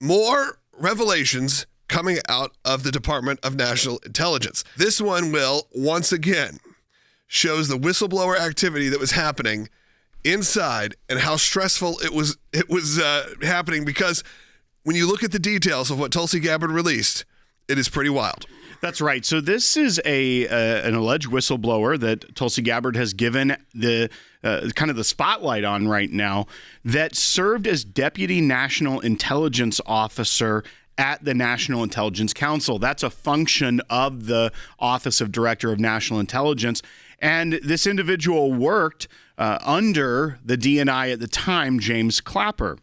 more revelations coming out of the Department of National Intelligence. This one will, once again, shows the whistleblower activity that was happening inside and how stressful it was happening, because when you look at the details of what Tulsi Gabbard released, it is pretty wild. That's right. So this is an alleged whistleblower that Tulsi Gabbard has given the kind of the spotlight on right now, that served as Deputy National Intelligence Officer at the National Intelligence Council. That's a function of the Office of Director of National Intelligence. And this individual worked under the DNI at the time, James Clapper.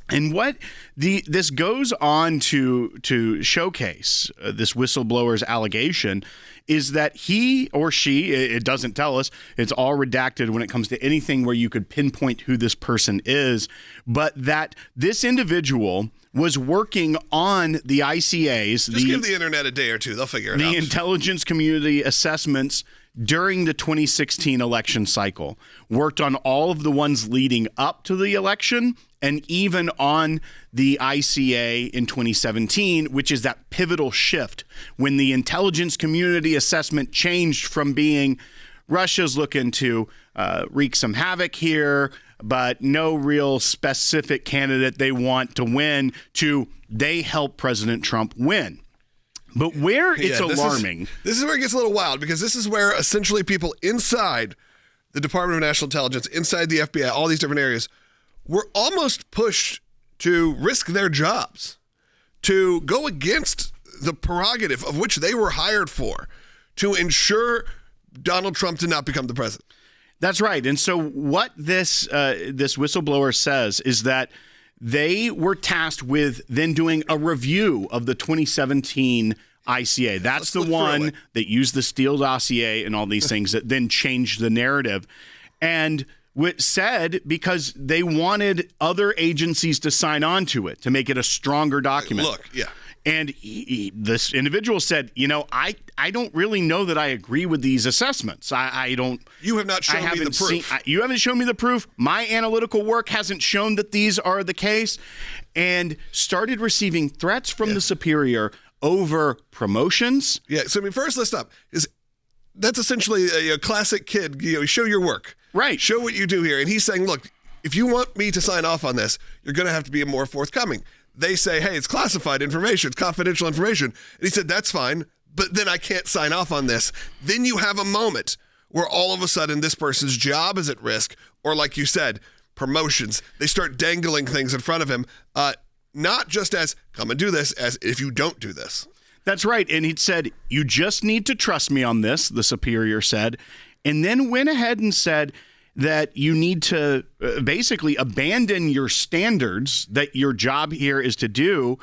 And what this goes on to showcase, this whistleblower's allegation, is that he or she, it doesn't tell us, it's all redacted when it comes to anything where you could pinpoint who this person is, but that this individual was working on the ICAs. Just give the internet a day or two, they'll figure it out. The intelligence community assessments during the 2016 election cycle, worked on all of the ones leading up to the election, and even on the ICA in 2017, which is that pivotal shift when the intelligence community assessment changed from being Russia's looking to wreak some havoc here, but no real specific candidate they want to win, to they help President Trump win. But where it's alarming. This is where it gets a little wild, because this is where essentially people inside the Department of National Intelligence, inside the FBI, all these different areas, were almost pushed to risk their jobs, to go against the prerogative of which they were hired for, to ensure Donald Trump did not become the president. That's right. And so what this whistleblower says is that they were tasked with then doing a review of the 2017 ICA. That's the one that used the Steele dossier and all these things that then changed the narrative. And what said, because they wanted other agencies to sign on to it to make it a stronger document. Look, yeah. And this individual said, I don't really know that I agree with these assessments. I don't. You have not shown me the proof. You haven't shown me the proof. My analytical work hasn't shown that these are the case. And started receiving threats from the superior over promotions. Yeah. So, first, let's stop. That's essentially a classic kid. Show your work. Right. Show what you do here. And he's saying, look, if you want me to sign off on this, you're going to have to be more forthcoming. They say, hey, it's classified information. It's confidential information. And he said, that's fine, but then I can't sign off on this. Then you have a moment where all of a sudden this person's job is at risk, or like you said, promotions. They start dangling things in front of him, not just as, come and do this, as if you don't do this. That's right. And he said, you just need to trust me on this, the superior said, and then went ahead and said that you need to basically abandon your standards that your job here is to do,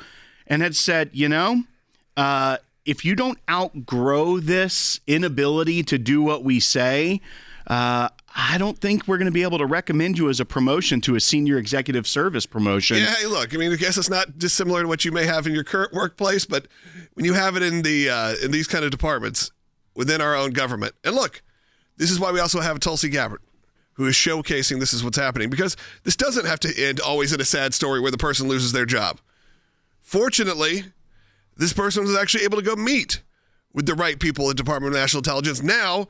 and had said, if you don't outgrow this inability to do what we say, I don't think we're going to be able to recommend you as a promotion to a senior executive service promotion. Yeah, hey, look, I guess it's not dissimilar to what you may have in your current workplace, but when you have it in in these kind of departments within our own government, and look, this is why we also have Tulsi Gabbard, who is showcasing this is what's happening, because this doesn't have to end always in a sad story where the person loses their job. Fortunately, this person was actually able to go meet with the right people at the Department of National Intelligence now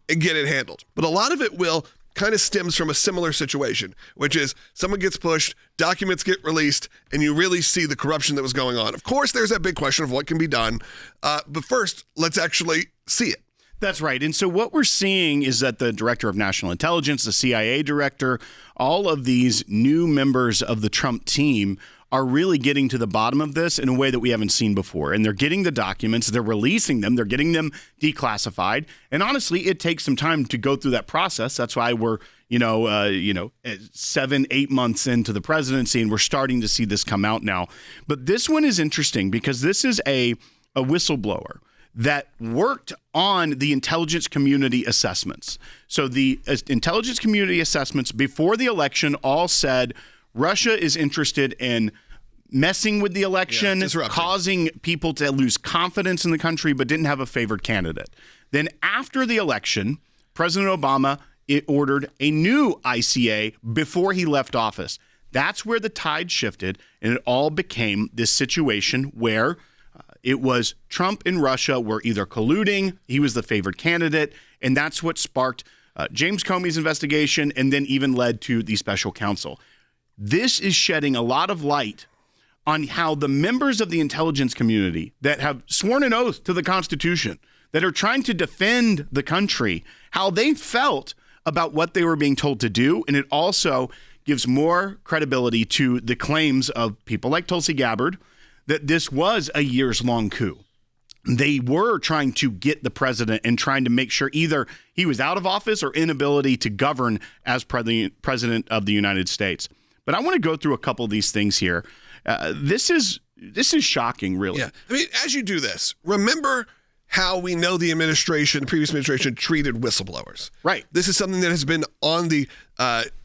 and get it handled. But a lot of it will kind of stems from a similar situation, which is someone gets pushed, documents get released, and you really see the corruption that was going on. Of course, there's that big question of what can be done. But first, let's actually see it. That's right. And so what we're seeing is that the Director of National Intelligence, the CIA director, all of these new members of the Trump team are really getting to the bottom of this in a way that we haven't seen before. And they're getting the documents, they're releasing them, they're getting them declassified. And honestly, it takes some time to go through that process. That's why we're, 7-8 months into the presidency, and we're starting to see this come out now. But this one is interesting because this is a whistleblower that worked on the intelligence community assessments. So the intelligence community assessments before the election all said Russia is interested in messing with the election, causing people to lose confidence in the country, but didn't have a favored candidate. Then after the election, President Obama ordered a new ICA before he left office. That's where the tide shifted, and it all became this situation where it was Trump and Russia were either colluding, he was the favored candidate, and that's what sparked James Comey's investigation and then even led to the special counsel. This is shedding a lot of light on how the members of the intelligence community that have sworn an oath to the Constitution, that are trying to defend the country, how they felt about what they were being told to do. And it also gives more credibility to the claims of people like Tulsi Gabbard that this was a years-long coup. They were trying to get the president and trying to make sure either he was out of office or inability to govern as president of the United States. But I want to go through a couple of these things here. This is shocking, really. Yeah. I mean, as you do this, remember how we know the previous administration treated whistleblowers. Right. This is something that has been on the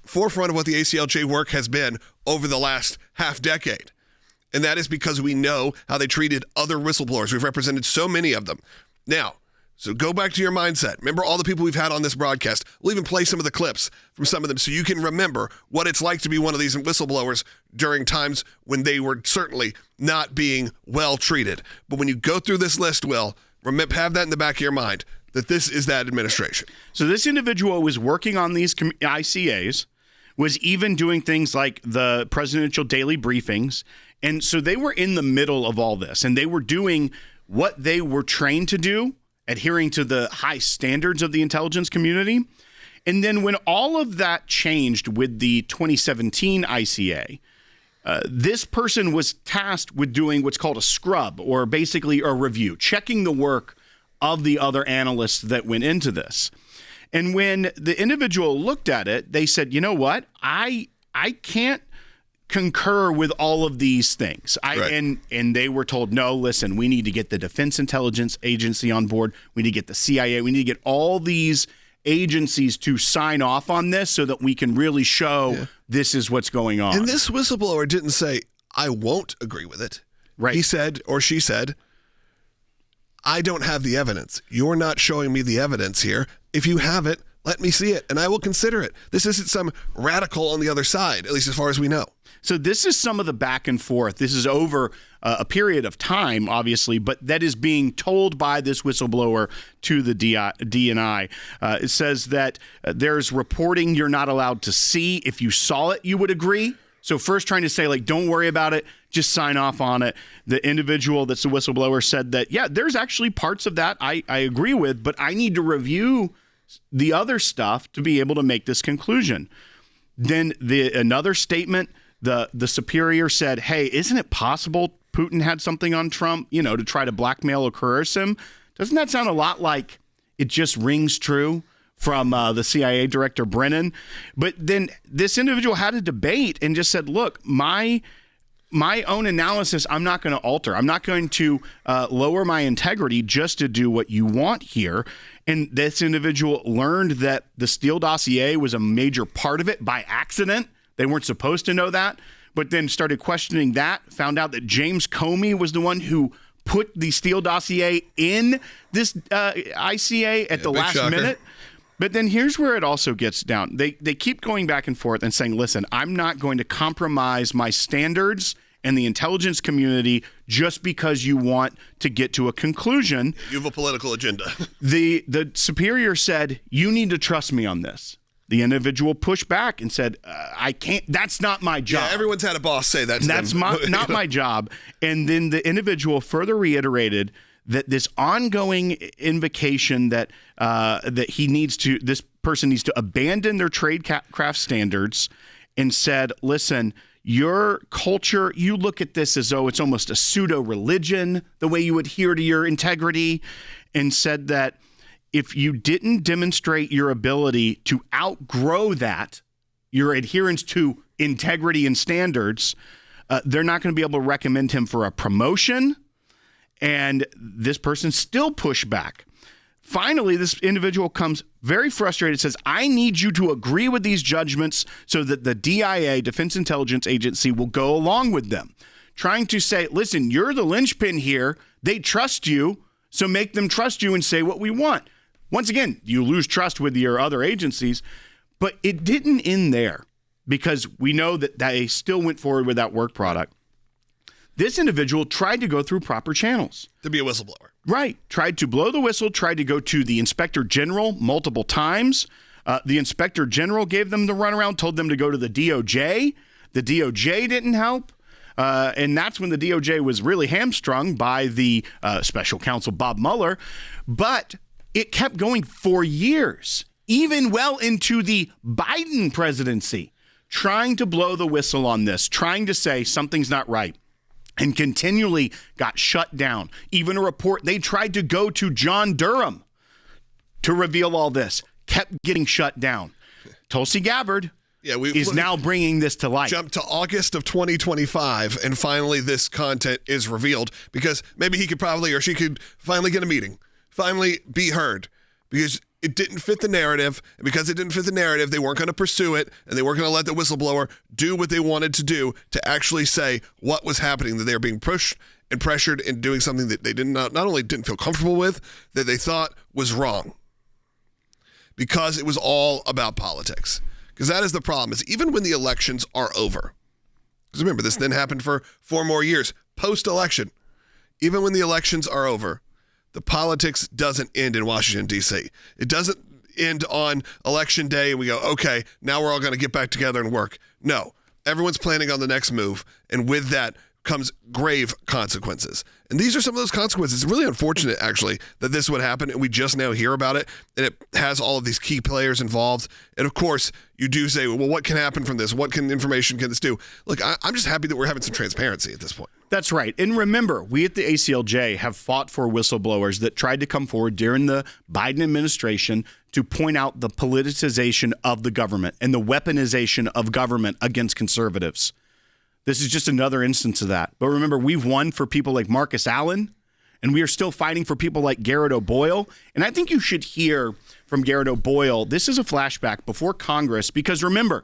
forefront of what the ACLJ work has been over the last half decade. And that is because we know how they treated other whistleblowers. We've represented so many of them. Now, so go back to your mindset. Remember all the people we've had on this broadcast. We'll even play some of the clips from some of them so you can remember what it's like to be one of these whistleblowers during times when they were certainly not being well treated. But when you go through this list, Will, remember, have that in the back of your mind, that this is that administration. So this individual was working on these ICAs, was even doing things like the presidential daily briefings. And so they were in the middle of all this, and they were doing what they were trained to do, adhering to the high standards of the intelligence community. And then when all of that changed with the 2017 ICA, this person was tasked with doing what's called a scrub, or basically a review, checking the work of the other analysts that went into this. And when the individual looked at it, they said, you know what? I can't concur with all of these things. Right. And they were told, no, listen, we need to get the Defense Intelligence Agency on board. We need to get the CIA. We need to get all these agencies to sign off on this so that we can really show this is what's going on. And this whistleblower didn't say, I won't agree with it. Right. He said, or she said, I don't have the evidence. You're not showing me the evidence here. If you have it, let me see it, and I will consider it. This isn't some radical on the other side, at least as far as we know. So this is some of the back and forth. This is over a period of time, obviously, but that is being told by this whistleblower to the DNI. It says that there's reporting you're not allowed to see. If you saw it, you would agree. So first trying to say, like, don't worry about it, just sign off on it. The individual that's the whistleblower said that, yeah, there's actually parts of that I agree with, but I need to review the other stuff to be able to make this conclusion. Then another statement, the superior said, hey, isn't it possible Putin had something on Trump, to try to blackmail or coerce him? Doesn't that sound a lot like it just rings true from the CIA director Brennan? But then this individual had a debate and just said, look, my own analysis, I'm not going to alter. I'm not going to lower my integrity just to do what you want here. And this individual learned that the Steele dossier was a major part of it by accident. They weren't supposed to know that, but then started questioning that, found out that James Comey was the one who put the Steele dossier in this ICA at the last minute. But then here's where it also gets down. They keep going back and forth and saying, listen, I'm not going to compromise my standards and the intelligence community just because you want to get to a conclusion. You have a political agenda. The superior said, you need to trust me on this. The individual pushed back and said, I can't, that's not my job. Yeah, everyone's had a boss say that to them. That's not my job. And then the individual further reiterated that this ongoing invocation that this person needs to abandon their tradecraft standards, and said, listen, your culture, you look at this as though it's almost a pseudo-religion, the way you adhere to your integrity, and said that if you didn't demonstrate your ability to outgrow that, your adherence to integrity and standards, they're not going to be able to recommend him for a promotion. And this person still pushed back. Finally, this individual comes very frustrated, says, I need you to agree with these judgments so that the DIA, Defense Intelligence Agency, will go along with them. Trying to say, listen, you're the linchpin here. They trust you, so make them trust you and say what we want. Once again, you lose trust with your other agencies, but it didn't end there. because we know that they still went forward with that work product. This individual tried to go through proper channels. To be a whistleblower. Right. Tried to blow the whistle, tried to go to the inspector general multiple times. The inspector general gave them the runaround, told them to go to the DOJ. The DOJ didn't help. And that's when the DOJ was really hamstrung by the special counsel, Bob Mueller. But it kept going for years, even well into the Biden presidency, trying to blow the whistle on this, trying to say something's not right, and continually got shut down. Even a report, they tried to go to John Durham to reveal all this, kept getting shut down. Tulsi Gabbard is now bringing this to light. Jump to August of 2025, and finally this content is revealed, because maybe he could probably, or she could finally get a meeting, finally be heard, because it didn't fit the narrative. And because it didn't fit the narrative, they weren't going to pursue it, and they weren't going to let the whistleblower do what they wanted to do to actually say what was happening, that they were being pushed and pressured and doing something that they not only didn't feel comfortable with, that they thought was wrong, because it was all about politics. Because that is the problem, is even when the elections are over, because remember, this then happened for 4 more years post-election, even when the elections are over, the politics doesn't end in Washington, D.C. It doesn't end on election day and we go, okay, now we're all going to get back together and work. No, everyone's planning on the next move, and with that comes grave consequences. And these are some of those consequences. It's really unfortunate, actually, that this would happen, and we just now hear about it, and it has all of these key players involved. And of course, you do say, well, what can happen from this? What information can this do? Look, I'm just happy that we're having some transparency at this point. That's right. And remember, we at the ACLJ have fought for whistleblowers that tried to come forward during the Biden administration to point out the politicization of the government and the weaponization of government against conservatives. This is just another instance of that. But remember, we've won for people like Marcus Allen, and we are still fighting for people like Garrett O'Boyle. And I think you should hear from Garrett O'Boyle. This is a flashback before Congress, because remember,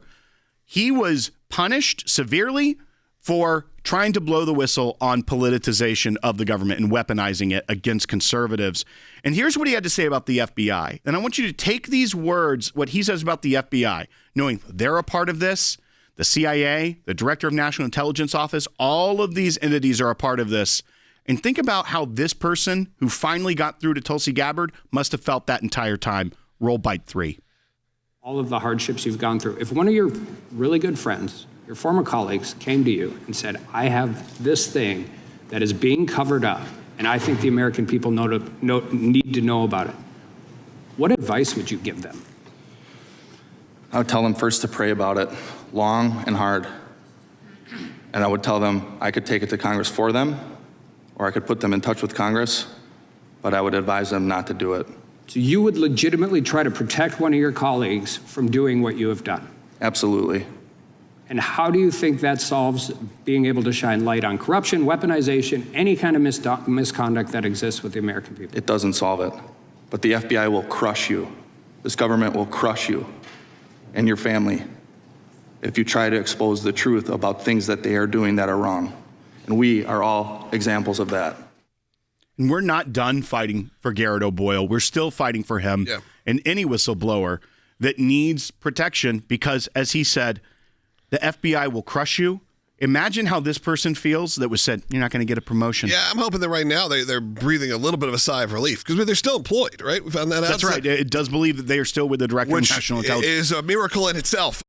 he was punished severely for trying to blow the whistle on politicization of the government and weaponizing it against conservatives. And here's what he had to say about the FBI. And I want you to take these words, what he says about the FBI, knowing they're a part of this. The CIA, the Director of National Intelligence Office, all of these entities are a part of this. And think about how this person who finally got through to Tulsi Gabbard must have felt that entire time. Roll bite 3. All of the hardships you've gone through. If one of your really good friends, your former colleagues, came to you and said, I have this thing that is being covered up, and I think the American people need to know about it, what advice would you give them? I would tell them first to pray about it, long and hard. And I would tell them I could take it to Congress for them, or I could put them in touch with Congress, but I would advise them not to do it. So you would legitimately try to protect one of your colleagues from doing what you have done? Absolutely. And how do you think that solves being able to shine light on corruption, weaponization, any kind of misconduct that exists with the American people? It doesn't solve it, but the FBI will crush you. This government will crush you and your family if you try to expose the truth about things that they are doing that are wrong. And we are all examples of that. And we're not done fighting for Garrett O'Boyle. We're still fighting for him and any whistleblower that needs protection, because, as he said, the FBI will crush you. Imagine how this person feels that was said, you're not going to get a promotion. Yeah, I'm hoping that right now they're breathing a little bit of a sigh of relief, because they're still employed, right? We found that out. That's right. It does believe that they are still with the Director of National Intelligence. Which is a miracle in itself.